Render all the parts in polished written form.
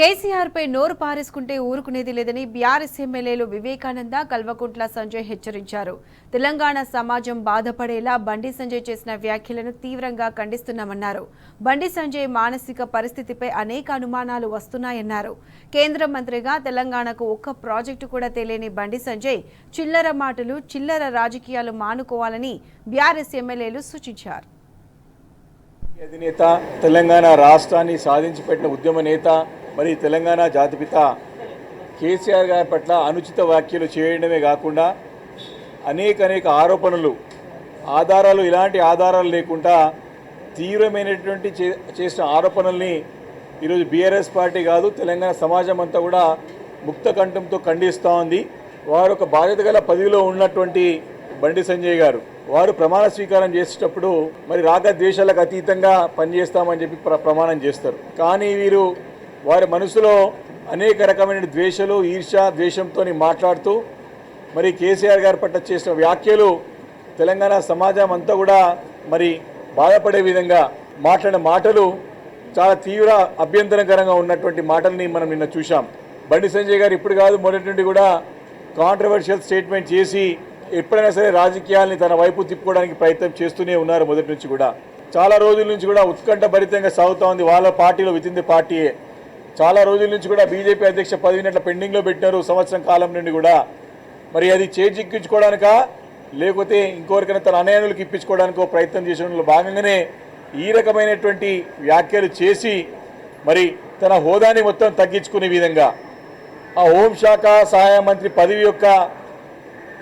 కేసీఆర్ పై నోరు పారేసుకుంటే ఊరుకునేది లేదని బీఆర్ఎస్ ఎమ్మెల్యేలు వివేకానంద, కల్వకుంట్ల సంజయ్ హెచ్చరించారు. తెలంగాణ సమాజం బాధపడేలా బండి సంజయ్ చేసిన వ్యాఖ్యలను తీవ్రంగా ఖండిస్తున్నామన్నారు. బండి సంజయ్ మానసిక పరిస్థితిపై అనేక అనుమానాలు వస్తున్నాయన్నారు. కేంద్ర మంత్రిగా తెలంగాణకు ఒక్క ప్రాజెక్టు కూడా తెలియని బండి సంజయ్ చిల్లర మాటలు, చిల్లర రాజకీయాలు మానుకోవాలని బీఆర్ఎస్ ఎమ్మెల్యేలు సూచించారు. అధినేత, తెలంగాణ రాష్ట్రాన్ని సాధించి పెట్టిన ఉద్యమ నేత, మరి తెలంగాణ జాతిపిత కేసీఆర్ గారి పట్ల అనుచిత వ్యాఖ్యలు చేయడమే కాకుండా అనేక ఆరోపణలు, ఆధారాలు, ఇలాంటి ఆధారాలు లేకుండా తీవ్రమైనటువంటి చేసిన ఆరోపణల్ని ఈరోజు బీఆర్ఎస్ పార్టీ కాదు, తెలంగాణ సమాజం అంతా కూడా ముక్త కంఠంతో ఖండిస్తూ ఉంది. వారు ఒక బాధ్యత గల పదవిలో ఉన్నటువంటి బండి సంజయ్ గారు వారు ప్రమాణ స్వీకారం చేసేటప్పుడు మరి రాగద్వేషాలకు అతీతంగా పనిచేస్తామని చెప్పి ప్రమాణం చేస్తారు. కానీ వీరు వారి మనసులో అనేక రకమైన ద్వేషాలు, ఈర్ష్య, ద్వేషంతో మాట్లాడుతూ మరి కేసీఆర్ గారి పట్ల చేసిన వ్యాఖ్యలు తెలంగాణ సమాజం అంతా కూడా మరి బాధపడే విధంగా మాట్లాడిన మాటలు చాలా తీవ్ర అభ్యంతరకరంగా ఉన్నటువంటి మాటల్ని మనం నిన్న చూసాం. బండి సంజయ్ గారు ఇప్పుడు కాదు, మొదటి నుండి కూడా కాంట్రవర్షియల్ స్టేట్మెంట్ చేసి ఎప్పుడైనా సరే రాజకీయాల్ని తన వైపు తిప్పుకోవడానికి ప్రయత్నం చేస్తూనే ఉన్నారు. మొదటి నుంచి కూడా చాలా రోజుల నుంచి కూడా ఉత్కంఠభరితంగా సాగుతూ ఉంది వాళ్ళ పార్టీలో, విత్ ఇన్ ది పార్టీయే. చాలా రోజుల నుంచి కూడా బీజేపీ అధ్యక్ష పదవిని అట్లా పెండింగ్లో పెట్టినారు సంవత్సరం కాలం నుండి కూడా. మరి అది చేజిక్కించుకోవడానికా లేకపోతే ఇంకొకరికైనా తన అనుయాయులకు ఇప్పించుకోవడానికో ప్రయత్నం చేసడంలో భాగంగానే ఈ రకమైనటువంటి వ్యాఖ్యలు చేసి మరి తన హోదాని మొత్తం తగ్గించుకునే విధంగా ఆ హోంశాఖ సహాయ మంత్రి పదవి యొక్క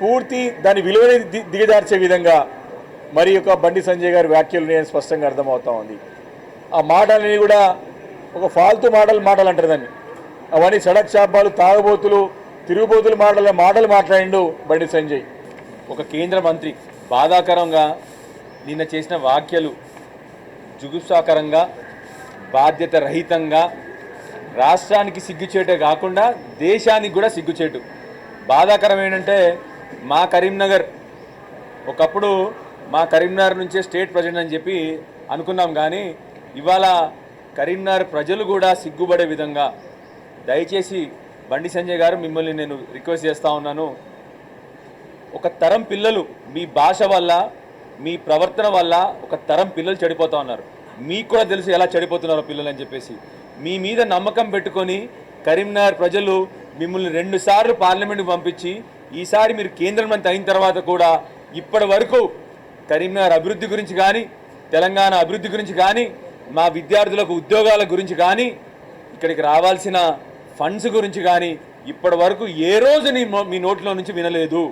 పూర్తి దాని విలువని దిగజార్చే విధంగా మరి యొక్క బండి సంజయ్ గారి వ్యాఖ్యలు నేను స్పష్టంగా అర్థమవుతా ఉంది. ఆ మాటలని కూడా ఒక ఫాల్తూ మాటలు అంటారు దాన్ని. అవన్నీ సడక్ శాపాలు, తాగబోతులు, తిరుగుబోతులు మాటలు మాట్లాడిండు బండి సంజయ్. ఒక కేంద్ర మంత్రి బాధాకరంగా నిన్న చేసిన వ్యాఖ్యలు జుగుప్సాకరంగా, బాధ్యత రహితంగా, రాష్ట్రానికి సిగ్గుచేటే కాకుండా దేశానికి కూడా సిగ్గుచేటు. బాధాకరం ఏంటంటే మా కరీంనగర్ ఒకప్పుడు మా కరీంనగర్ నుంచే స్టేట్ ప్రెసిడెంట్ అని చెప్పి అనుకున్నాం. కానీ ఇవాళ కరీంనగర్ ప్రజలు కూడా సిగ్గుపడే విధంగా దయచేసి బండి సంజయ్ గారు మిమ్మల్ని నేను రిక్వెస్ట్ చేస్తూ ఉన్నాను. ఒక తరం పిల్లలు మీ భాష వల్ల, మీ ప్రవర్తన వల్ల ఒక తరం పిల్లలు చెడిపోతూ ఉన్నారు. మీకు కూడా తెలుసు ఎలా చెడిపోతున్నారో పిల్లలు అని చెప్పేసి. మీ మీద నమ్మకం పెట్టుకొని కరీంనగర్ ప్రజలు మిమ్మల్ని 2 సార్లు పార్లమెంట్కి పంపించి ఈసారి మీరు కేంద్ర మంత్రి అయిన తర్వాత కూడా ఇప్పటి వరకు కరీంనగర్ అభివృద్ధి గురించి కానీ, తెలంగాణ అభివృద్ధి గురించి కానీ, మా విద్యార్థులకు ఉద్యోగాల గురించి కానీ, ఇక్కడికి రావాల్సిన ఫండ్స్ గురించి కానీ ఇప్పటి వరకు ఏ రోజు మీ నోట్లో నుంచి వినలేదు.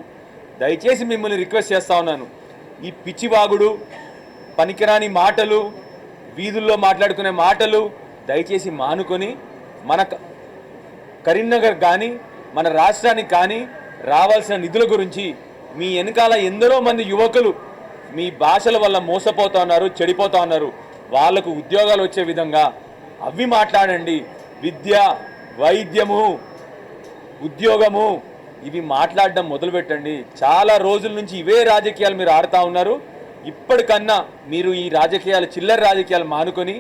దయచేసి మిమ్మల్ని రిక్వెస్ట్ చేస్తూ ఉన్నాను. ఈ పిచ్చివాగుడు, పనికిరాని మాటలు, వీధుల్లో మాట్లాడుకునే మాటలు దయచేసి మానుకొని మన కరీంనగర్ కానీ మన రాష్ట్రానికి కానీ రావాల్సిన నిధుల గురించి, మీ వెనకాల ఎందరో మంది యువకులు మీ భాషల వల్ల మోసపోతూ ఉన్నారు, చెడిపోతూ ఉన్నారు. వాళ్లకు ఉద్యోగాలు వచ్చే విధంగా అవి మాట్లాడండి. విద్య, వైద్యము, ఉద్యోగము ఇవి మాట్లాడడం మొదలుపెట్టండి. చాలా రోజుల నుంచి ఇవే రాజకీయాలు మీరు ఆడుతూ ఉన్నారు. ఇప్పటికన్నా మీరు ఈ రాజకీయాలు, చిల్లర రాజకీయాలు మానుకొని